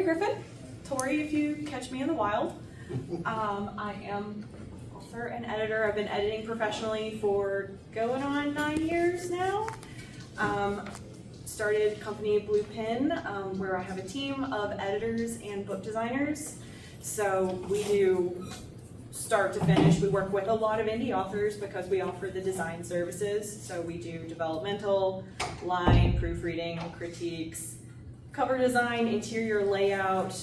Tori Griffin. Tori, if you catch me in the wild. I am author and editor. I've been editing professionally for going on 9 years now. Started company Blue Pen, where I have a team of editors and book designers. So we do start to finish. We work with a lot of indie authors because we offer the design services. So we do developmental, line, proofreading, critiques, cover design, interior layout,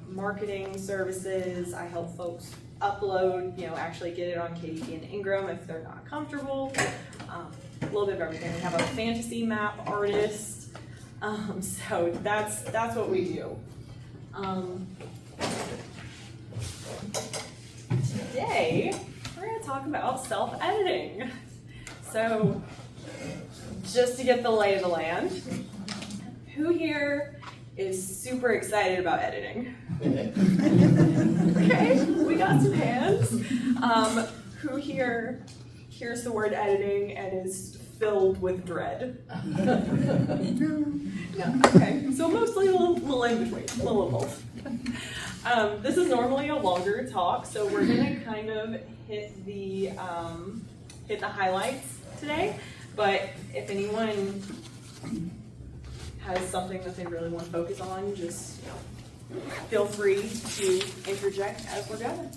marketing services. I help folks upload, actually get it on KDP and Ingram if they're not comfortable. A little bit of everything. We have a fantasy map artist. So that's what we do. Today, we're going to talk about self-editing. So, just to get the lay of the land, who here is super excited about editing? Okay, we got some hands. Who here hears the word editing and is filled with dread? No. Okay, so mostly a little in between, a little of both. This is normally a longer talk, so we're gonna kind of hit the highlights today. But if anyone has something that they really want to focus on, just feel free to interject as we're going.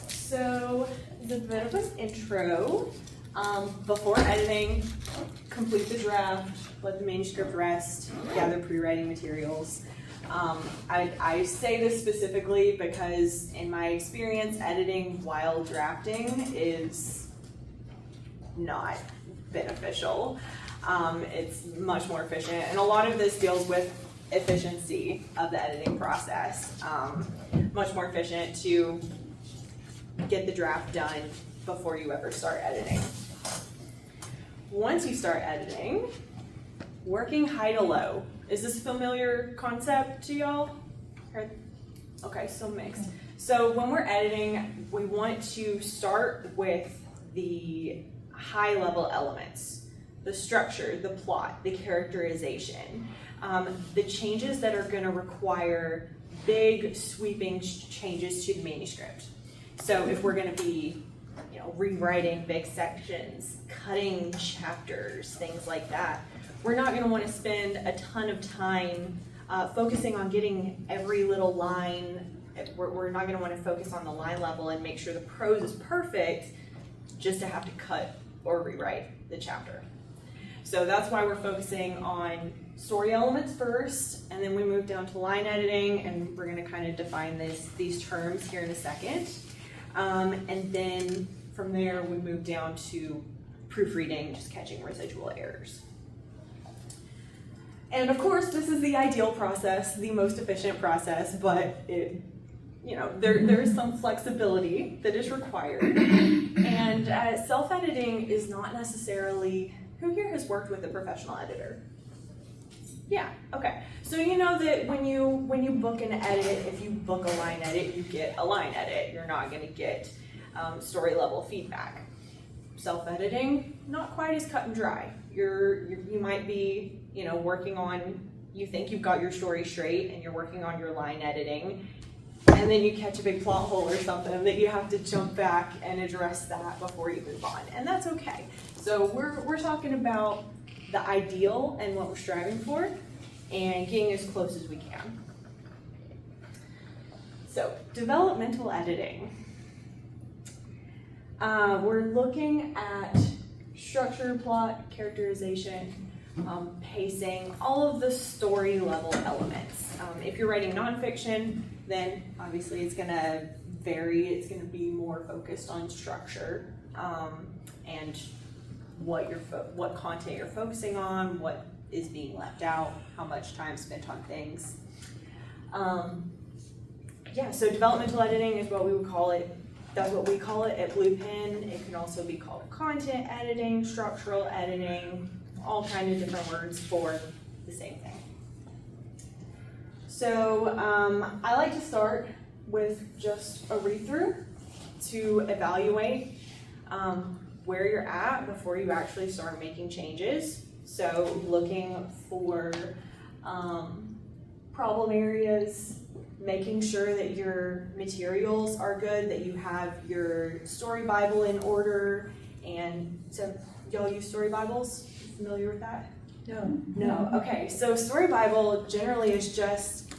So, as a bit of an intro, before editing, complete the draft, let the manuscript rest, gather pre-writing materials. I say this specifically because in my experience, editing while drafting is not beneficial. It's much more efficient, and a lot of this deals with efficiency of the editing process. Much more efficient to get the draft done before you ever start editing. Once you start editing, working high to low. Is this a familiar concept to y'all? Okay, so mixed. So when we're editing, we want to start with the high level elements, the structure, the plot, the characterization, the changes that are going to require big sweeping changes to the manuscript. So if we're going to be rewriting big sections, cutting chapters, things like that, we're not going to want to spend a ton of time focusing on getting every little line. We're not going to want to focus on the line level and make sure the prose is perfect just to have to cut or rewrite the chapter. So that's why we're focusing on story elements first, and then we move down to line editing, and we're going to kind of define these terms here in a second. And then from there, we move down to proofreading, just catching residual errors. And of course, this is the ideal process, the most efficient process, but there is some flexibility that is required. And self-editing is not necessarily, who here has worked with a professional editor? Yeah, okay. So you know that when you book an edit, if you book a line edit, you get a line edit. You're not going to get story level feedback. Self-editing, not quite as cut and dry. You might be working on, you think you've got your story straight and you're working on your line editing, and then you catch a big plot hole or something that you have to jump back and address that before you move on, and that's okay. So we're talking about the ideal and what we're striving for and getting as close as we can. So developmental editing. We're looking at structure, plot, characterization, pacing, all of the story level elements. If you're writing nonfiction, then obviously it's going to vary. It's going to be more focused on structure and what content you're focusing on, what is being left out, how much time spent on things. So developmental editing is what we would call it. That's what we call it at Blue Pen. It can also be called content editing, structural editing, all kinds of different words for the same thing. So I like to start with just a read-through to evaluate where you're at before you actually start making changes. So looking for problem areas, making sure that your materials are good, that you have your story Bible in order. And so y'all use story Bibles? Familiar with that? No. Okay, so story Bible generally is just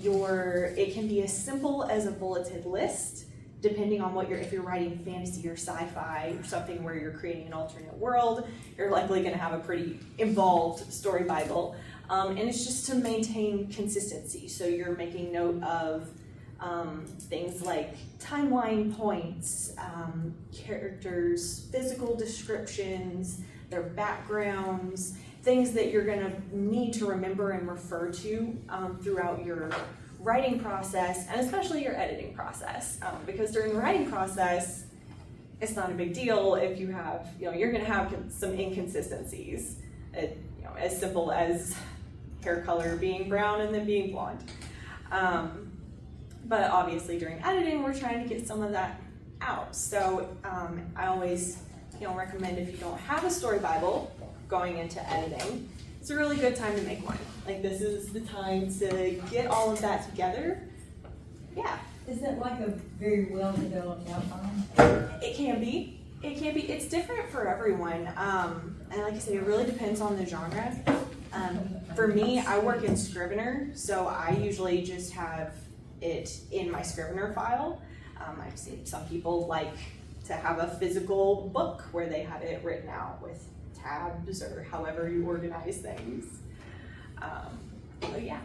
it can be as simple as a bulleted list, depending on if you're writing fantasy or sci-fi or something where you're creating an alternate world, you're likely going to have a pretty involved story Bible. And it's just to maintain consistency. So you're making note of things like timeline points, characters, physical descriptions, their backgrounds, things that you're going to need to remember and refer to throughout your writing process, and especially your editing process. Because during the writing process, it's not a big deal if you have, you're going to have some inconsistencies. As simple as hair color being brown and then being blonde. But obviously during editing, we're trying to get some of that out. So I always recommend, if you don't have a story Bible going into editing, it's a really good time to make one. Like, this is the time to get all of that together. Yeah. Is that like a very well-developed outline? It can be. It's different for everyone. And like I said, it really depends on the genre. For me, I work in Scrivener, so I usually just have it in my Scrivener file. I've seen some people like to have a physical book where they have it written out with tabs or however you organize things. But yeah.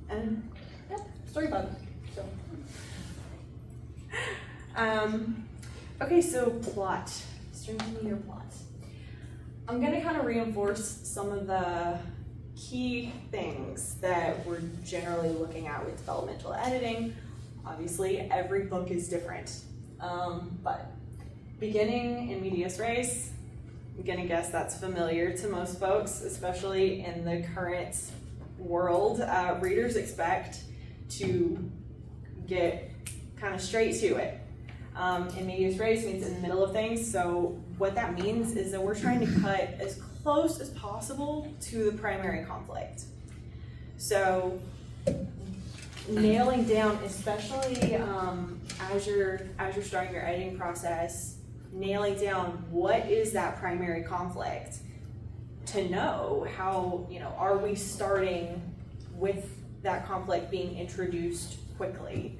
And yeah, story bug. So. Okay, so plot. Strengthening your plot. I'm going to kind of reinforce some of the key things that we're generally looking at with developmental editing. Obviously, every book is different, but beginning in medias res, I'm going to guess that's familiar to most folks, especially in the current world. Readers expect to get kind of straight to it. In medias res means in the middle of things, so what that means is that we're trying to cut as close as possible to the primary conflict. So nailing down, especially as you're starting your editing process, nailing down what is that primary conflict, to know how, are we starting with that conflict being introduced quickly?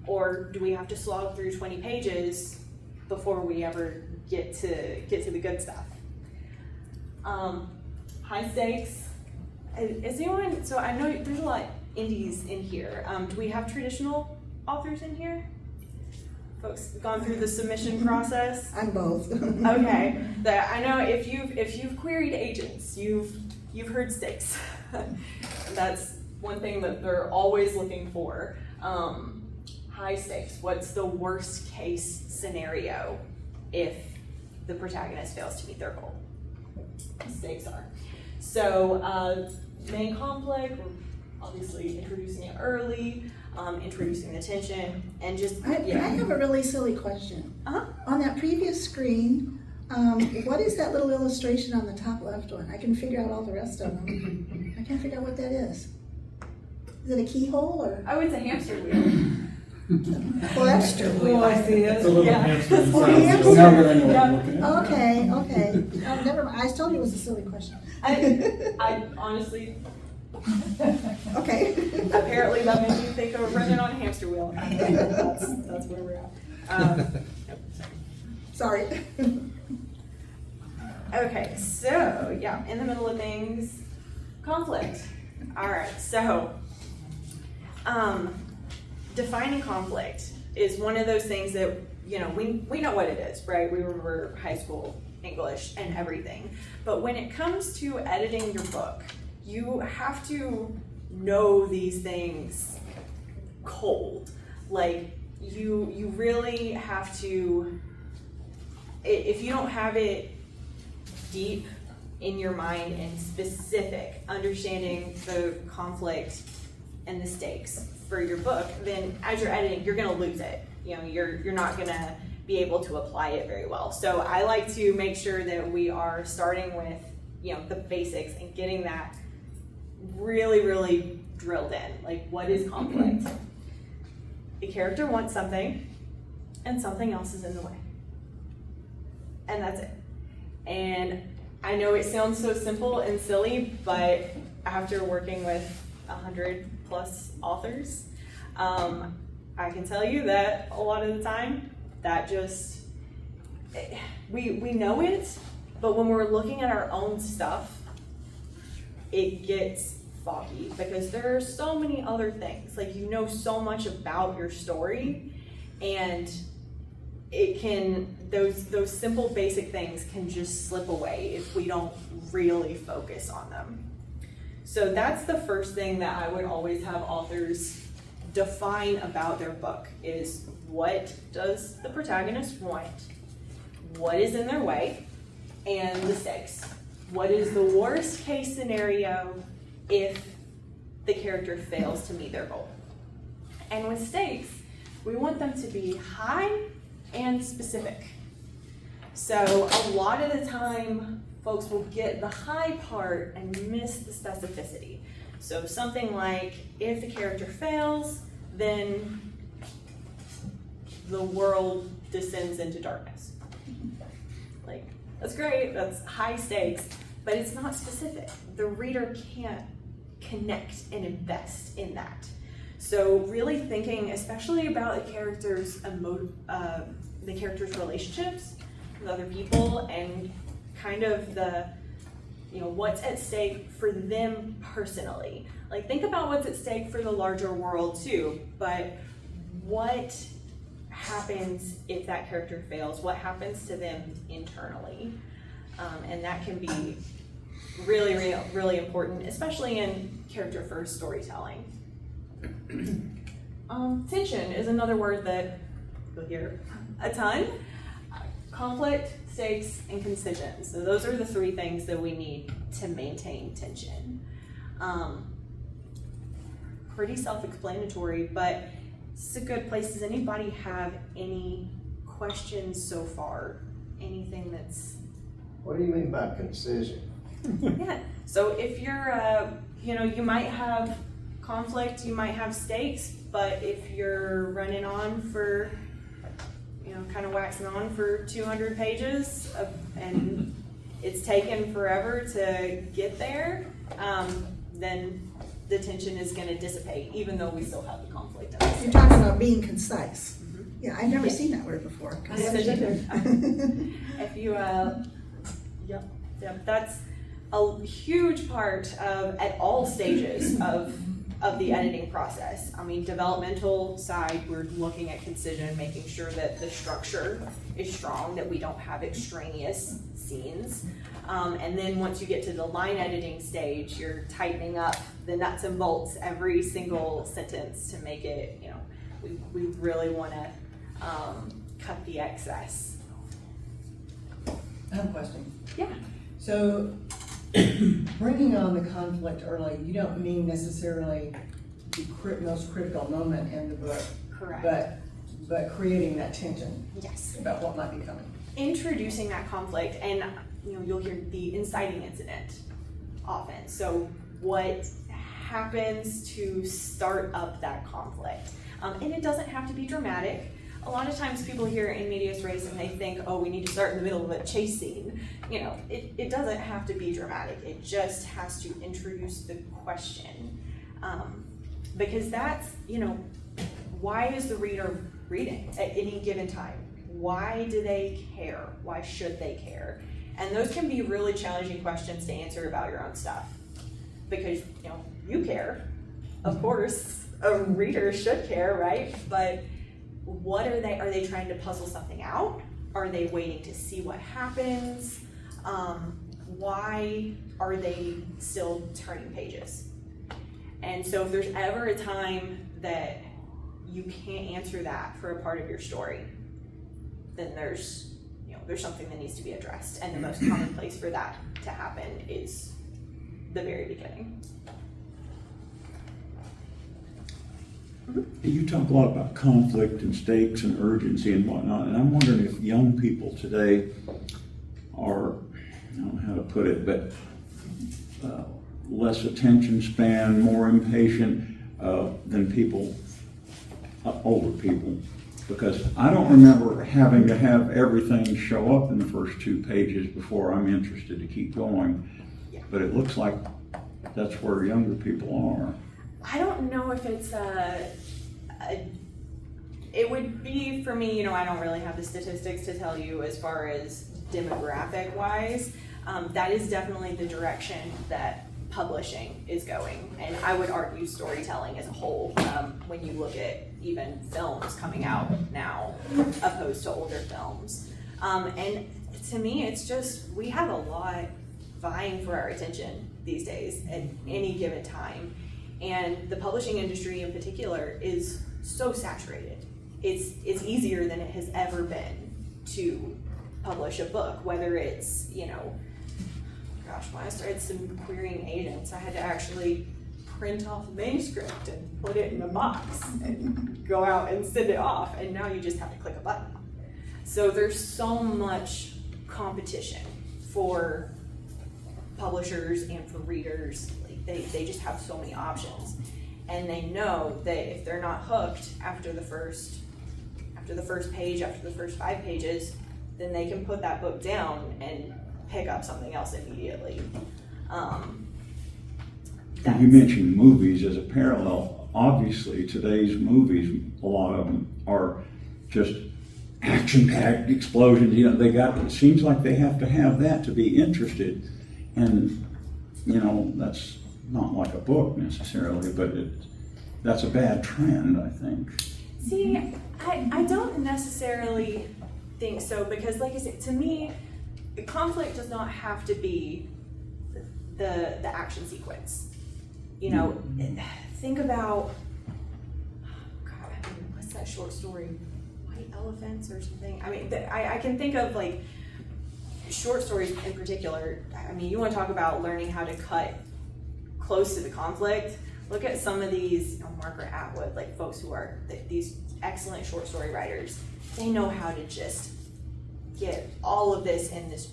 Or do we have to slog through 20 pages before we ever get to the good stuff? High stakes. Is anyone, so I know there's a lot of indies in here. Do we have traditional authors in here? Folks gone through the submission process? I'm both. Okay. I know if you've queried agents, you've heard stakes. That's one thing that they're always looking for. High stakes. What's the worst case scenario if the protagonist fails to meet their goal? Stakes are. So main conflict, we're obviously introducing it early, introducing the tension, and just I have a really silly question. On that previous screen, what is that little illustration on the top left one? I can figure out all the rest of them. I can't figure out what that is. Is it a keyhole or? I would say hamster wheel. Well, that's true. Oh, I see it. It's a little Yeah. hamster. Oh, hamster. Now that I know what I'm looking at. Okay. Oh, never mind. I told you it was a silly question. I honestly, Okay. apparently that made me think of running on a hamster wheel. I think that's where we're at. Sorry. Okay, so yeah, in the middle of things, conflict. All right, so defining conflict is one of those things that, we know what it is, right? We remember high school English and everything. But when it comes to editing your book, you have to know these things cold. Like, you really have to, if you don't have it deep in your mind and specific, understanding the conflict and the stakes for your book, then as you're editing, you're gonna lose it. You're not gonna be able to apply it very well. So I like to make sure that we are starting with, the basics and getting that really, really drilled in. Like, what is conflict? The character wants something and something else is in the way. And that's it. And I know it sounds so simple and silly, but after working with 100+ authors, I can tell you that a lot of the time that just, we know it, but when we're looking at our own stuff, it gets foggy because there are so many other things. Like, you know so much about your story, and it can, those simple basic things can just slip away if we don't really focus on them. So that's the first thing that I would always have authors define about their book is, what does the protagonist want? What is in their way? And the stakes. What is the worst case scenario if the character fails to meet their goal? And with stakes, we want them to be high and specific. So a lot of the time, folks will get the high part and miss the specificity. So something like, if the character fails, then the world descends into darkness. Like, that's great, that's high stakes, but it's not specific. The reader can't connect and invest in that. So really thinking, especially about the character's relationships with other people, and kind of the, what's at stake for them personally. Like, think about what's at stake for the larger world too, but what happens if that character fails? What happens to them internally? And that can be really, really, really important, especially in character-first storytelling. Tension is another word that you'll hear a ton. Conflict, stakes, and concision. So those are the three things that we need to maintain tension. Pretty self-explanatory, but it's a good place. Does anybody have any questions so far? Anything that's... What do you mean by concision? Yeah, so if you're, you might have conflict, you might have stakes, but if you're running on for, kind of waxing on for 200 pages and it's taken forever to get there, then the tension is going to dissipate, even though we still have the conflict. You're talking about being concise. Mm-hmm. Yeah, I've never seen that word before. I haven't either. If you, yep, that's a huge part of, at all stages of the editing process. I mean, developmental side, we're looking at concision, making sure that the structure is strong, that we don't have extraneous scenes. And then once you get to the line editing stage, you're tightening up the nuts and bolts every single sentence to make it, we really want to cut the excess. I have a question. Yeah. So, bringing on the conflict early, you don't mean necessarily the most critical moment in the book, Correct. but creating that tension Yes. about what might be coming. Introducing that conflict, and you'll hear the inciting incident often. So what happens to start up that conflict? And it doesn't have to be dramatic. A lot of times people hear in medias res and they think, oh, we need to start in the middle of a chase scene. It doesn't have to be dramatic. It just has to introduce the question. Because that's, why is the reader reading at any given time? Why do they care? Why should they care? And those can be really challenging questions to answer about your own stuff. Because, you care. Of course, a reader should care, right? But what are they trying to puzzle something out? Are they waiting to see what happens? Why are they still turning pages? And so if there's ever a time that you can't answer that for a part of your story, then there's something that needs to be addressed. And the most common place for that to happen is the very beginning. You talk a lot about conflict and stakes and urgency and whatnot, and I'm wondering if young people today are, I don't know how to put it, but less attention span, more impatient than people, older people. Because I don't remember having to have everything show up in the first 2 pages before I'm interested to keep going. Yeah. But it looks like that's where younger people are. I don't know if it's it would be for me, I don't really have the statistics to tell you as far as demographic wise. That is definitely the direction that publishing is going, and I would argue storytelling as a whole, when you look at even films coming out now opposed to older films. And to me, it's just, we have a lot vying for our attention these days at any given time. And the publishing industry in particular is so saturated. It's easier than it has ever been to publish a book, whether it's, when I started some querying agents, I had to actually print off a manuscript and put it in a box and go out and send it off, and now you just have to click a button. So there's so much competition for publishers and for readers. They just have so many options, and they know that if they're not hooked after the first page, after the first 5 pages, then they can put that book down and pick up something else immediately. You mentioned movies as a parallel. Obviously, today's movies, a lot of them are just action-packed explosions. It seems like they have to have that to be interested. And, that's not like a book necessarily, but that's a bad trend, I think. See, I don't necessarily think so, because like I said, to me, conflict does not have to be the action sequence. Think about, what's that short story? White Elephants or something? I can think of like short stories in particular. You want to talk about learning how to cut close to the conflict. Look at some of these, Margaret Atwood, like folks who are these excellent short story writers. They know how to just get all of this in this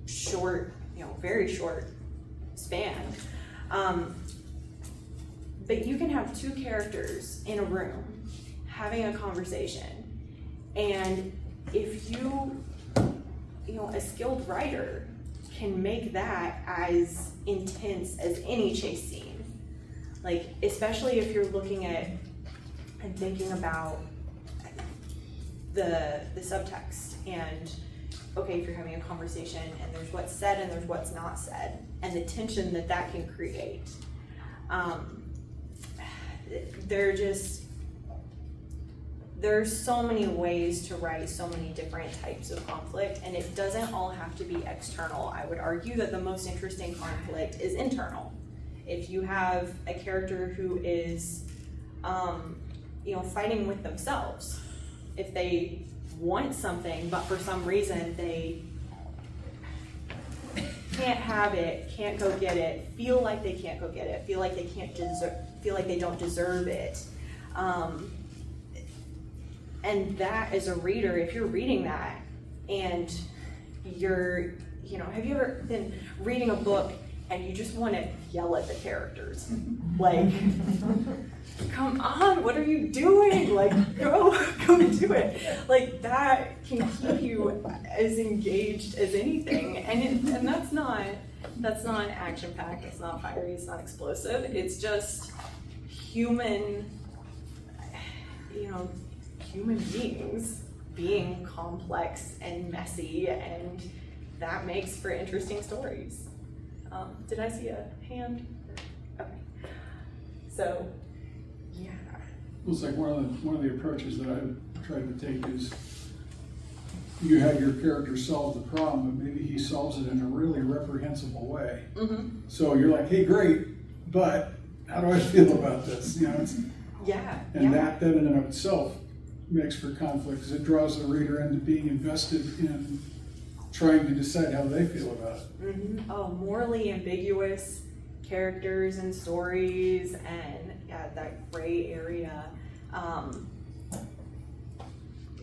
short, very short span. But you can have 2 characters in a room having a conversation, and if a skilled writer can make that as intense as any chase scene. Like, especially if you're looking at and thinking about the subtext, and okay, if you're having a conversation and there's what's said and there's what's not said, and the tension that can create. There's so many ways to write so many different types of conflict, and it doesn't all have to be external. I would argue that the most interesting conflict is internal. If you have a character who is, fighting with themselves, if they want something, but for some reason they can't have it, can't go get it, feel like they can't go get it, feel like they don't deserve it. And that, as a reader, if you're reading that and you're, have you ever been reading a book and you just want to yell at the characters? Like, come on, what are you doing? Like, go do it. Like, that can keep you as engaged as anything. And that's not action-packed, it's not fiery, it's not explosive. It's just human beings being complex and messy, and that makes for interesting stories. Did I see a hand? Okay. So, yeah. It's like one of the approaches that I've tried to take is you have your character solve the problem, but maybe he solves it in a really reprehensible way. Mm-hmm. So you're like, hey, great, but how do I feel about this? That in and of itself makes for conflict, because it draws the reader into being invested in trying to decide how they feel about it. Mm-hmm. Oh, morally ambiguous characters and stories, and that gray area.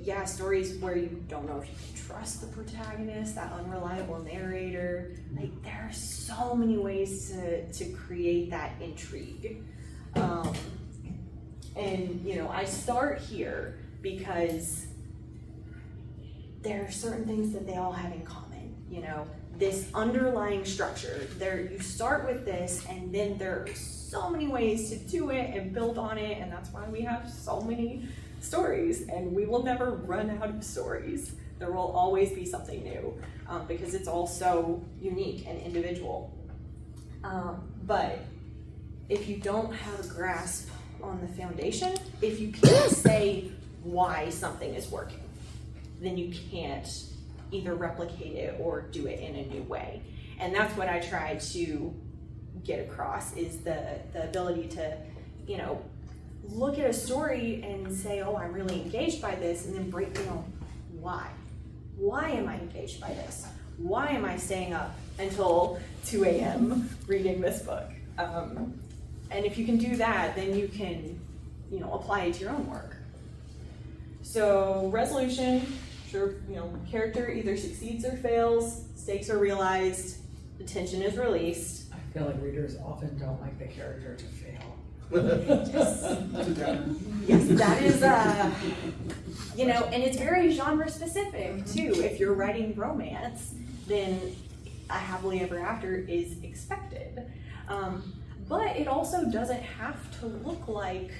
yeah, stories where you don't know if you can trust the protagonist, that unreliable narrator. Like, there are so many ways to create that intrigue. And, you know, I start here because there are certain things that they all have in common, you know, this underlying structure. You start with this, and then there are so many ways to do it and build on it, and that's why we have so many stories, and we will never run out of stories. There will always be something new, because it's all so unique and individual. But if you don't have a grasp on the foundation, if you can't say why something is working, then you can't either replicate it or do it in a new way. And that's what I try to get across, is the ability to, you know, look at a story and say, oh, I'm really engaged by this, and then break down why. Why am I engaged by this? Why am I staying up until 2 a.m. reading this book? And if you can do that, then you can, you know, apply it to your own work. So resolution, sure, you know, character either succeeds or fails, stakes are realized, the tension is released. I feel like readers often don't like the character to fail. Yes, that is, you know, and it's very genre specific too. If you're writing romance, then a happily ever after is expected. But it also doesn't have to look like,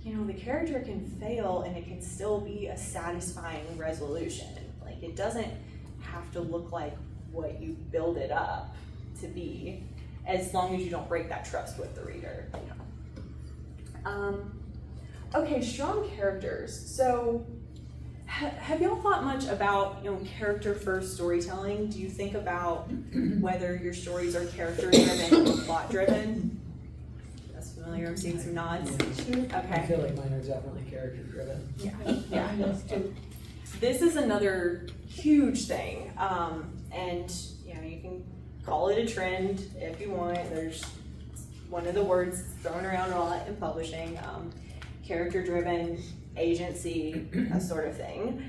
you know, the character can fail and it can still be a satisfying resolution. Like, it doesn't have to look like what you build it up to be, as long as you don't break that trust with the reader, you know. Okay, strong characters. So have y'all thought much about, you know, character first storytelling? Do you think about whether your stories are character driven or plot driven? That's familiar, I'm seeing some nods. I Okay. feel like mine are definitely character driven. Yeah. This is another huge thing. And you know, you can call it a trend if you want. There's one of the words thrown around a lot in publishing, character driven, agency, that sort of thing.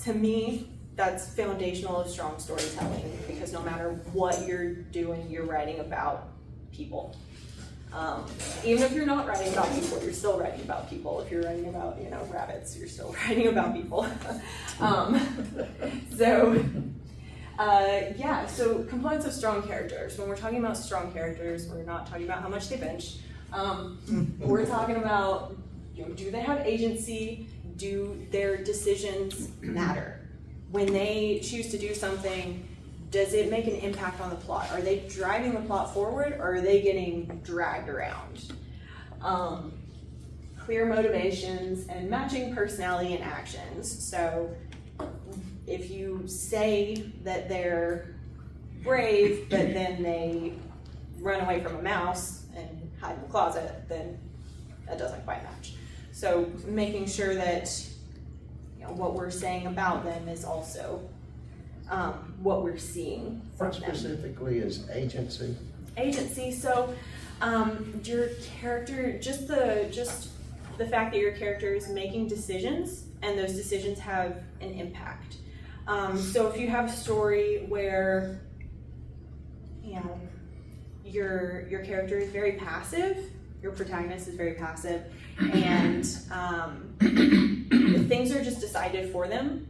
To me, that's foundational of strong storytelling, because no matter what you're doing, you're writing about people. Even if you're not writing about people, you're still writing about people. If you're writing about, you know, rabbits, you're still writing about people. So components of strong characters. When we're talking about strong characters, we're not talking about how much they bench. We're talking about, you know, do they have agency? Do their decisions matter? When they choose to do something, does it make an impact on the plot? Are they driving the plot forward, or are they getting dragged around? Clear motivations and matching personality and actions. So if you say that they're brave, but then they run away from a mouse and hide in the closet, then that doesn't quite match. So making sure that, you know, what we're saying about them is also what we're seeing from What them. specifically is agency? Agency, so your character, just the fact that your character is making decisions, and those decisions have an impact. So if you have a story where, you know, your character is very passive, your protagonist is very passive, and things are just decided for them,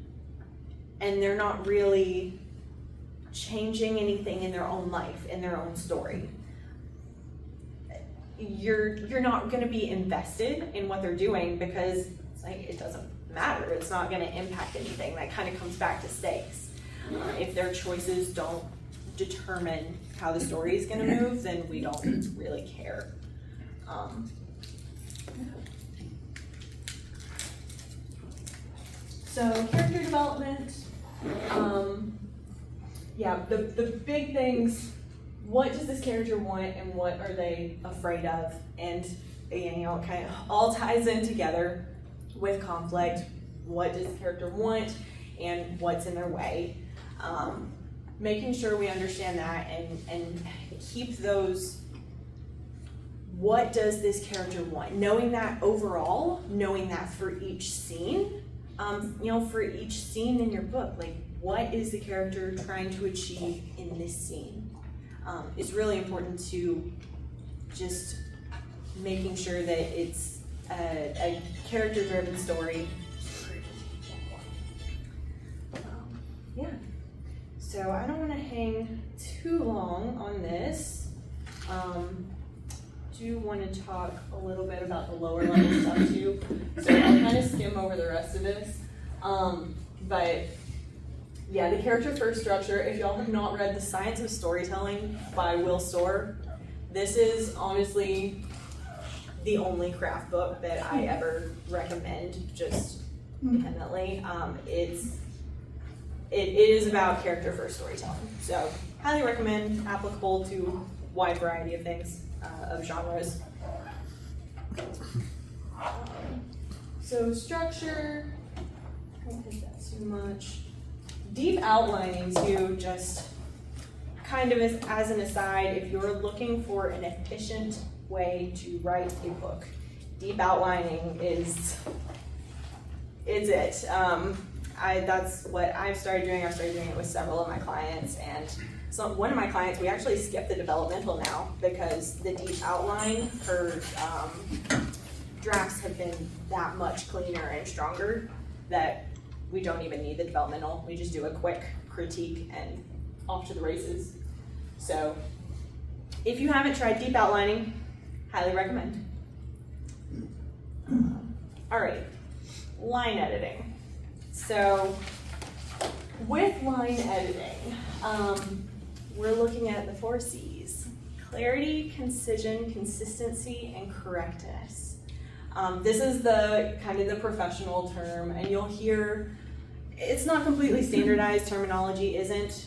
and they're not really changing anything in their own life, in their own story, you're not going to be invested in what they're doing, because it's like, it doesn't matter. It's not going to impact anything. That kind of comes back to stakes. If their choices don't determine how the story is going to move, then we don't really care. So character development, the big things, what does this character want and what are they afraid of? And, you know, it kind of all ties in together with conflict. What does the character want and what's in their way? Making sure we understand that and keep those, what does this character want? Knowing that overall, knowing that for each scene, for each scene in your book, like what is the character trying to achieve in this scene? It's really important to just making sure that it's a character-driven story. Yeah. So I don't want to hang too long on this. Do want to talk a little bit about the lower level stuff too. So I'll kind of skim over the rest of this. But yeah, the character first structure, if y'all have not read The Science of Storytelling by Will Storr, this is honestly the only craft book that I ever recommend just independently. It is about character first storytelling. So highly recommend, applicable to a wide variety of things, of genres. So structure, I won't hit that too much. Deep outlining too, just kind of as an aside, if you're looking for an efficient way to write a book, deep outlining is it. That's what I've started doing. I've started doing it with several of my clients, and so one of my clients, we actually skip the developmental now because the deep outline, her drafts have been that much cleaner and stronger that we don't even need the developmental. We just do a quick critique and off to the races. So if you haven't tried deep outlining, highly recommend. All right, line editing. So with line editing, we're looking at the 4 C's: clarity, concision, consistency, and correctness. This is the kind of the professional term, and you'll hear, it's not completely standardized, terminology isn't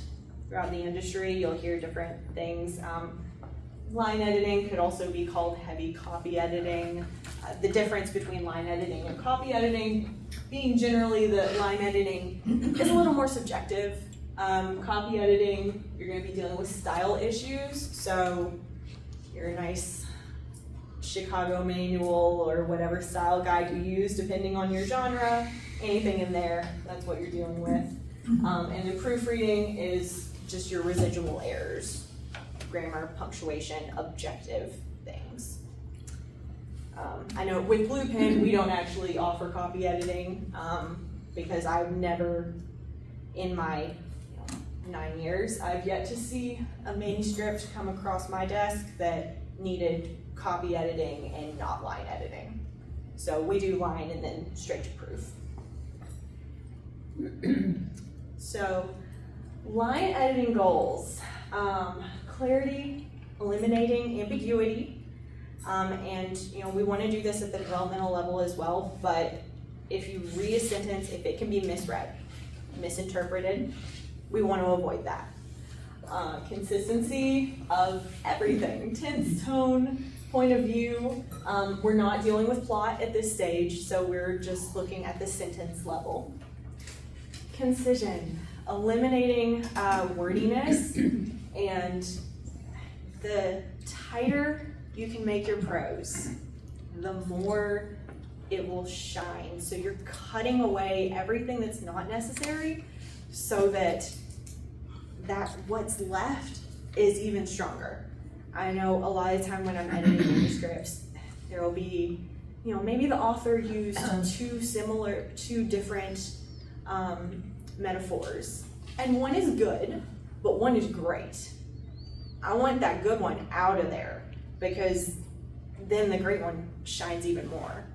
throughout the industry, you'll hear different things. Line editing could also be called heavy copy editing. The difference between line editing and copy editing being generally that line editing is a little more subjective. Copy editing, you're going to be dealing with style issues, so your nice Chicago manual or whatever style guide you use, depending on your genre, anything in there, that's what you're dealing with. And the proofreading is just your residual errors, grammar, punctuation, objective things. I know with Blue Pen, we don't actually offer copy editing because I've never, in my 9 years, I've yet to see a manuscript come across my desk that needed copy editing and not line editing. So we do line and then straight to proof. So line editing goals, clarity, eliminating ambiguity, and we want to do this at the developmental level as well, but if you read a sentence, if it can be misread, misinterpreted, we want to avoid that. Consistency of everything, tense, tone, point of view. We're not dealing with plot at this stage, so we're just looking at the sentence level. Concision, eliminating wordiness, and the tighter you can make your prose, the more it will shine. So you're cutting away everything that's not necessary so that what's left is even stronger. I know a lot of the time when I'm editing manuscripts, there will be, maybe the author used two different metaphors, and one is good, but one is great. I want that good one out of there because then the great one shines even more.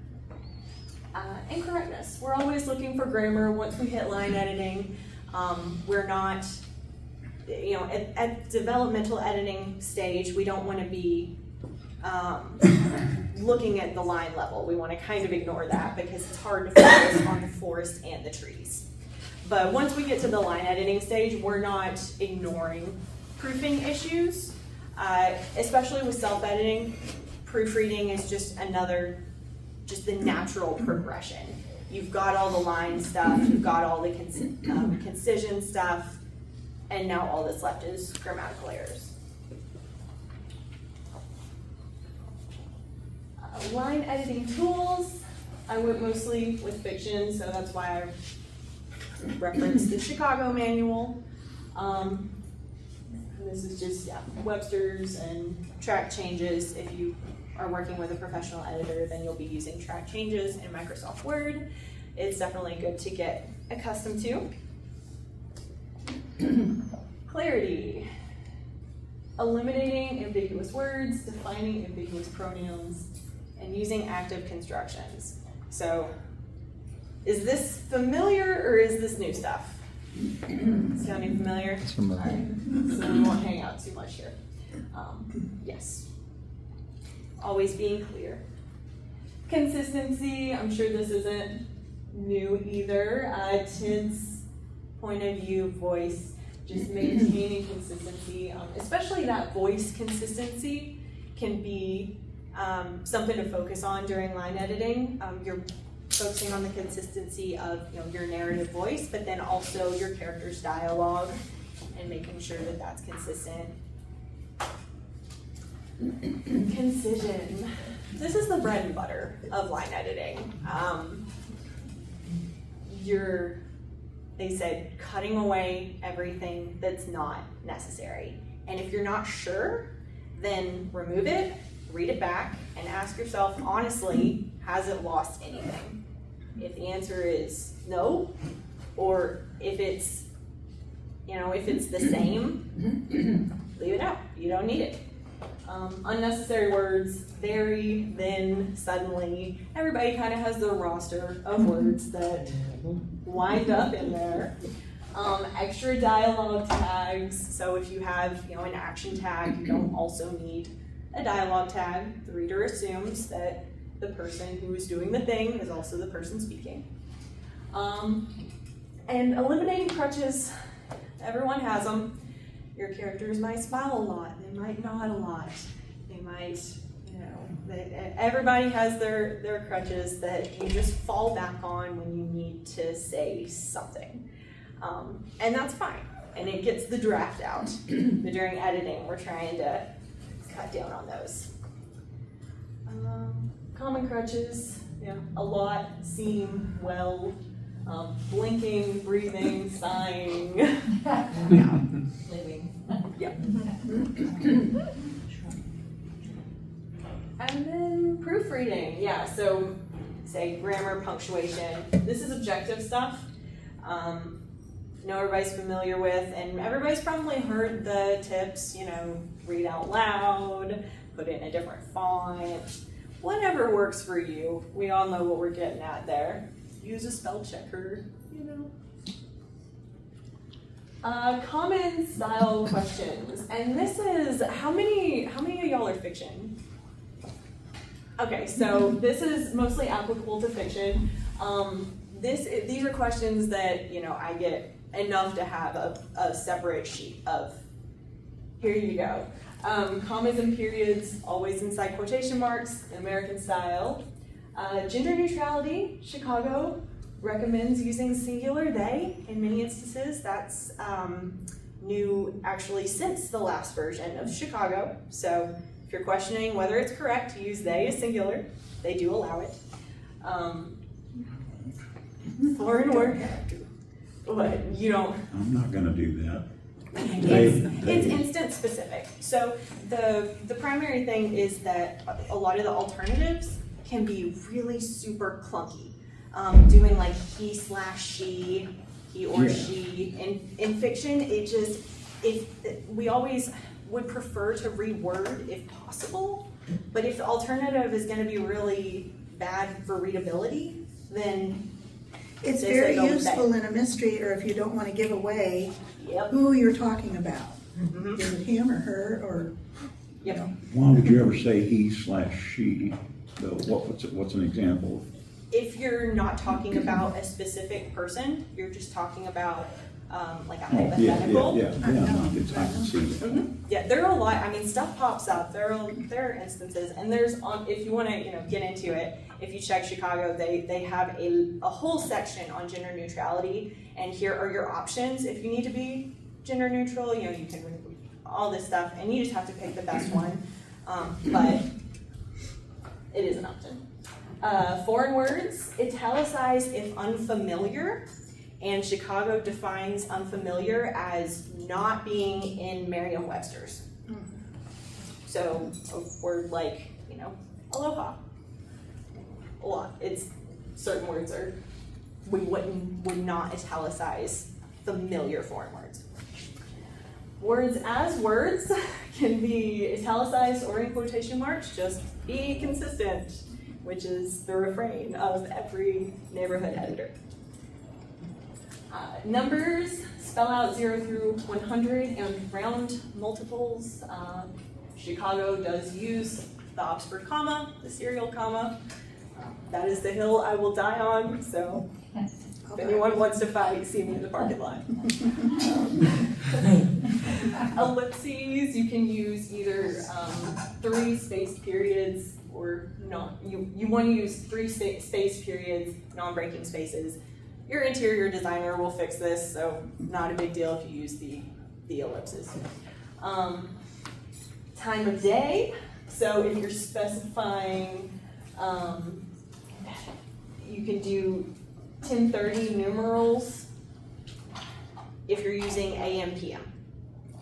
And correctness. We're always looking for grammar once we hit line editing. We're not, at developmental editing stage, we don't want to be looking at the line level. We want to kind of ignore that because it's hard to focus on the forest and the trees. But once we get to the line editing stage, we're not ignoring proofing issues, especially with self-editing. Proofreading is just the natural progression. You've got all the line stuff, you've got all the concision stuff, and now all that's left is grammatical errors. Line editing tools, I went mostly with fiction, so that's why I referenced the Chicago manual. And this is just, Webster's and track changes. If you are working with a professional editor, then you'll be using track changes in Microsoft Word. It's definitely good to get accustomed to. Clarity. Eliminating ambiguous words, defining ambiguous pronouns, and using active constructions. So, is this familiar or is this new stuff? Sounding familiar? It's familiar. All right. So we won't hang out too much here. Yes. Always being clear. Consistency, I'm sure this isn't new either. Tense, point of view, voice, just maintaining consistency, especially that voice consistency can be something to focus on during line editing. You're focusing on the consistency of your narrative voice, but then also your character's dialogue and making sure that that's consistent. Concision. This is the bread and butter of line editing. They said cutting away everything that's not necessary. And if you're not sure, then remove it, read it back, and ask yourself honestly, has it lost anything? If the answer is no, or if it's the same, leave it out. You don't need it. Unnecessary words, very, then, suddenly. Everybody kind of has their roster of words that wind up in there. Extra dialogue tags. So if you have an action tag, you don't also need a dialogue tag. The reader assumes that the person who is doing the thing is also the person speaking. And eliminating crutches. Everyone has them. Your characters might smile a lot. They might nod a lot. They might, everybody has their crutches that you just fall back on when you need to say something. And that's fine. And it gets the draft out. But during editing, we're trying to cut down on those. Common crutches, a lot, seem, well, blinking, breathing, sighing. Living. Yep. And then proofreading, so say grammar, punctuation. This is objective stuff. Everybody's familiar with, and everybody's probably heard the tips, read out loud, put it in a different font, whatever works for you. We all know what we're getting at there. Use a spell checker, Common style questions, and this is, how many of y'all are fiction? Okay, so this is mostly applicable to fiction. These are questions that, I get enough to have a separate sheet of. Here you go. Commas and periods, always inside quotation marks, American style. Gender neutrality, Chicago recommends using singular they in many instances. That's new actually since the last version of Chicago. So if you're questioning whether it's correct to use they as singular, they do allow it. Foreign word. What, you don't? I'm not gonna do that. It's instant specific. So the primary thing is that a lot of the alternatives can be really super clunky. Doing like he/she, he or she. In fiction, we always would prefer to reword if possible, but if the alternative is gonna be really bad for readability, then It's they very say don't useful say. in a mystery, or if you don't want to give away Yep. who you're talking about. Mhm. Is it him or her, or, Yep. Why would you ever say he/she? Though, what's an example? If you're not talking about a specific person, you're just talking about like a Oh, hypothetical. yeah, I can see that. Yeah, there are a lot. I mean, stuff pops up. There are instances, and there's if you want to get into it. If you check Chicago, they have a whole section on gender neutrality, and here are your options if you need to be gender neutral. You can remove all this stuff, and you just have to pick the best one. But it is an option. Foreign words, italicize if unfamiliar, and Chicago defines unfamiliar as not being in Merriam-Webster's. So a word like, aloha. A lot. It's certain words would not italicize familiar foreign words. Words as words can be italicized or in quotation marks. Just be consistent, which is the refrain of every neighborhood editor. Numbers, spell out 0 through 100 and round multiples. Chicago does use the Oxford comma, the serial comma. That is the hill I will die on, so if anyone wants to fight, see me in the parking lot. Ellipses, you can use either 3 spaced periods or not. You want to use 3 spaced periods, non-breaking spaces. Your interior designer will fix this, so not a big deal if you use the ellipses. Time of day, so if you're specifying, you can do 10:30 numerals if you're using AM PM.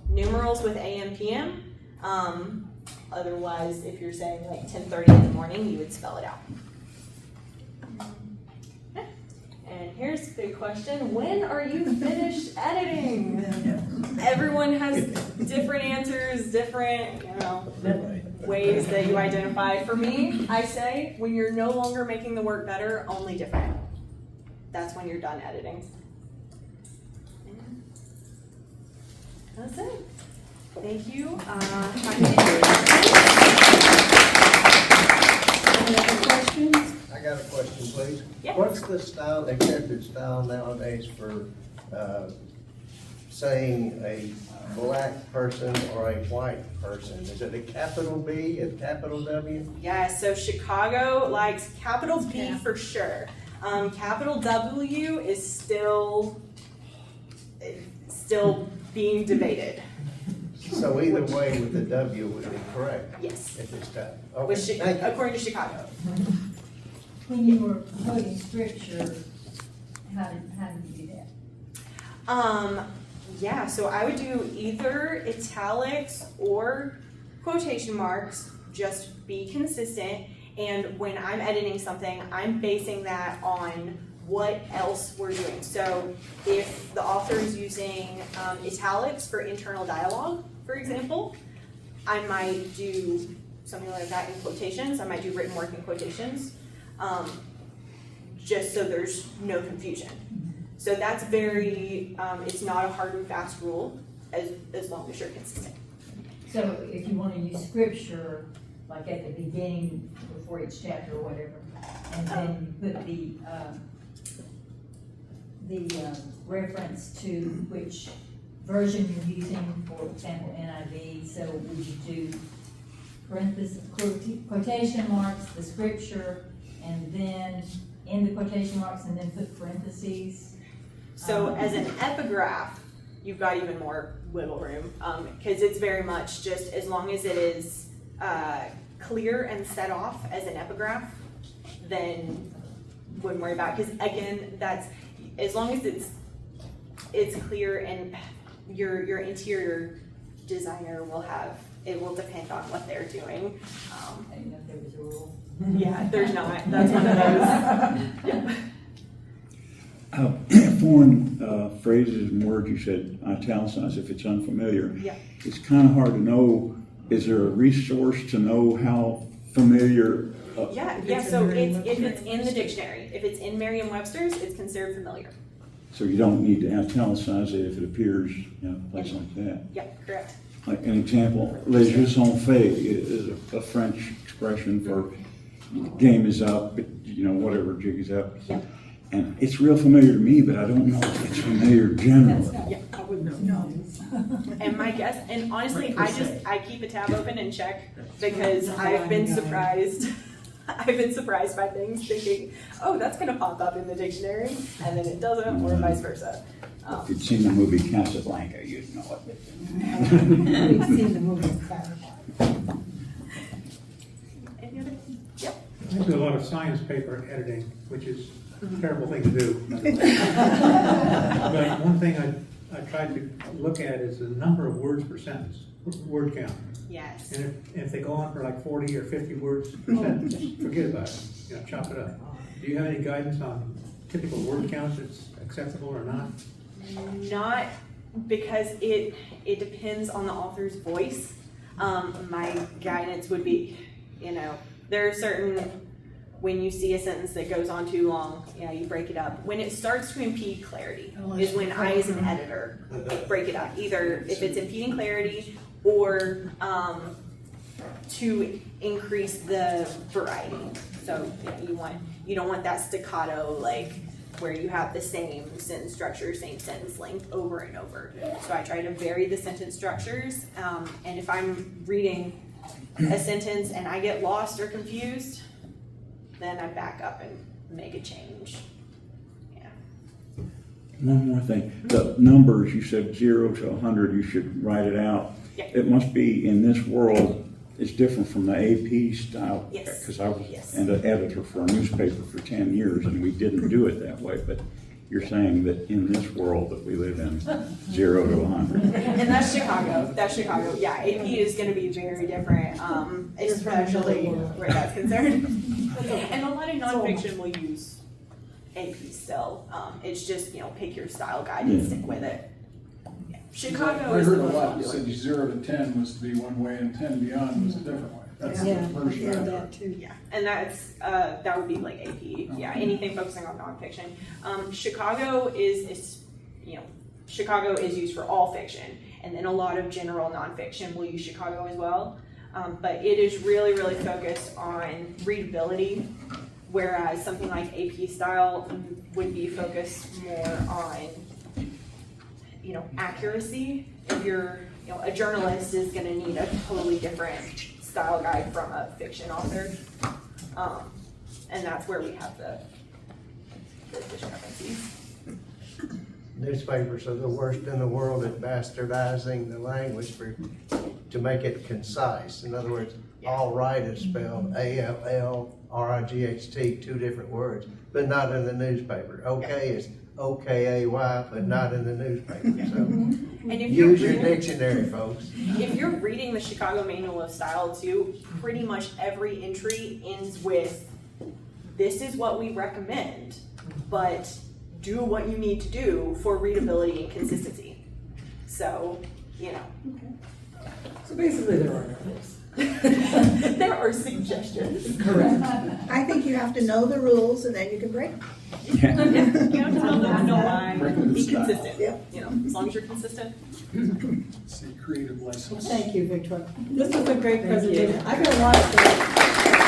Numerals with AM PM. Otherwise, if you're saying like 10:30 in the morning, you would spell it out. And here's the big question: when are you finished editing? Everyone has different answers, different ways that you identify. For me, I say when you're no longer making the work better, only different. That's when you're done editing. That's it. Thank you. Any other questions? I got a question, please. Yeah. What's the style, accepted style nowadays for saying a black person or a white person? Is it a capital B, a capital W? Yeah, so Chicago likes capital B for sure. Capital W is still being debated. So either way with the W would be correct Yes, if it's done. with Okay, thank you. according to Chicago. When you were quoting scripture, how did you do that? Yeah, so I would do either italics or quotation marks, just be consistent. And when I'm editing something, I'm basing that on what else we're doing. So if the author is using italics for internal dialogue, for example, I might do something like that in quotations. I might do written work in quotations, just so there's no confusion. So that's very, it's not a hard and fast rule as long as you're consistent. So if you want to use scripture, like at the beginning, before each chapter or whatever, and then you put the reference to which version you're using, for example, NIV, so would you do parentheses, quotation marks, the scripture, and then in the quotation marks, and then put parentheses? So as an epigraph, you've got even more wiggle room, because it's very much just as long as it is clear and set off as an epigraph, then wouldn't worry about it. Because again, that's as long as it's clear, and your interior designer will have, it will depend on what they're doing. I didn't know if there was a rule. Yeah, there's not. That's one of those. Yeah. Foreign phrases and words, you said italicize if it's unfamiliar. Yeah. It's kind of hard to know. Is there a resource to know how familiar? Yeah. So if it's in the dictionary, if it's in Merriam-Webster's, it's considered familiar. So you don't need to italicize it if it appears in a place like that. Yeah, correct. Like an example, les jeux sont faits is a French expression for game is up, whatever jig is up. Yeah. And it's real familiar to me, but I don't know if it's familiar generally. Yeah. I wouldn't know. And my guess, and honestly, I keep a tab open and check, because I've been surprised. I've been surprised by things, thinking, oh, that's gonna pop up in the dictionary, and then it doesn't, or vice versa. If you'd seen the movie Casablanca, you'd know it. We've seen the movie. Any other? Yep. I do a lot of science paper editing, which is a terrible thing to do. But one thing I tried to look at is the number of words per sentence, word count. Yes. And if they go on for like 40 or 50 words per sentence, forget about it, you know, chop it up. Do you have any guidance on typical word counts that's acceptable or not? Not because it depends on the author's voice. My guidance would be, you know, there are certain, when you see a sentence that goes on too long, yeah, you break it up. When it starts to impede clarity is when I, as an editor, break it up. Either if it's impeding clarity or to increase the variety. So you don't want that staccato, like where you have the same sentence structure, same sentence length over and over. So I try to vary the sentence structures. And if I'm reading a sentence and I get lost or confused, then I back up and make a change. Yeah. One more thing, the numbers, you said 0 to 100, you should write it out. Yeah. It must be, in this world, it's different from the AP style. Yes. Because I was Yes. an editor for a newspaper for 10 years and we didn't do it that way, but you're saying that in this world that we live in, 0 to 100. And that's Chicago. That's Chicago. Yeah, AP is going to be very different, especially where that's concerned. And a lot of nonfiction will use AP still. It's just, you know, pick your style guide and stick with it. Yeah. Chicago I is the heard a most lot that popular. said 0 to 10 was to be one way and 10 beyond was a different way. That's the version I heard. Yeah, and that would be like AP. Yeah, anything focusing on nonfiction. Chicago is you know, Chicago is used for all fiction, and then a lot of general nonfiction will use Chicago as well. But it is really, really focused on readability, whereas something like AP style would be focused more on, you know, accuracy. If you're, you know, a journalist is going to need a totally different style guide from a fiction author, and that's where we have the discrepancies. Newspapers are the worst in the world at bastardizing the language to make it concise. In other words, all right is spelled ALLRIGHT, 2 different words, but not in the newspaper. Okay is OKAY, but not in the newspaper. So And if you're use your reading, dictionary, folks. if you're reading the Chicago Manual of Style too, pretty much every entry ends with, this is what we recommend, but do what you need to do for readability and consistency. So, you know. So basically, there are no rules. There are suggestions. Correct. I think you have to know the rules and then you can break them. Yeah. You know, tell them no lie, Breaking the be style. consistent. Yeah. You know, as long as you're consistent. See, creative license. Thank you, Victoria. This was a great Thank you. presentation. I'm gonna watch this.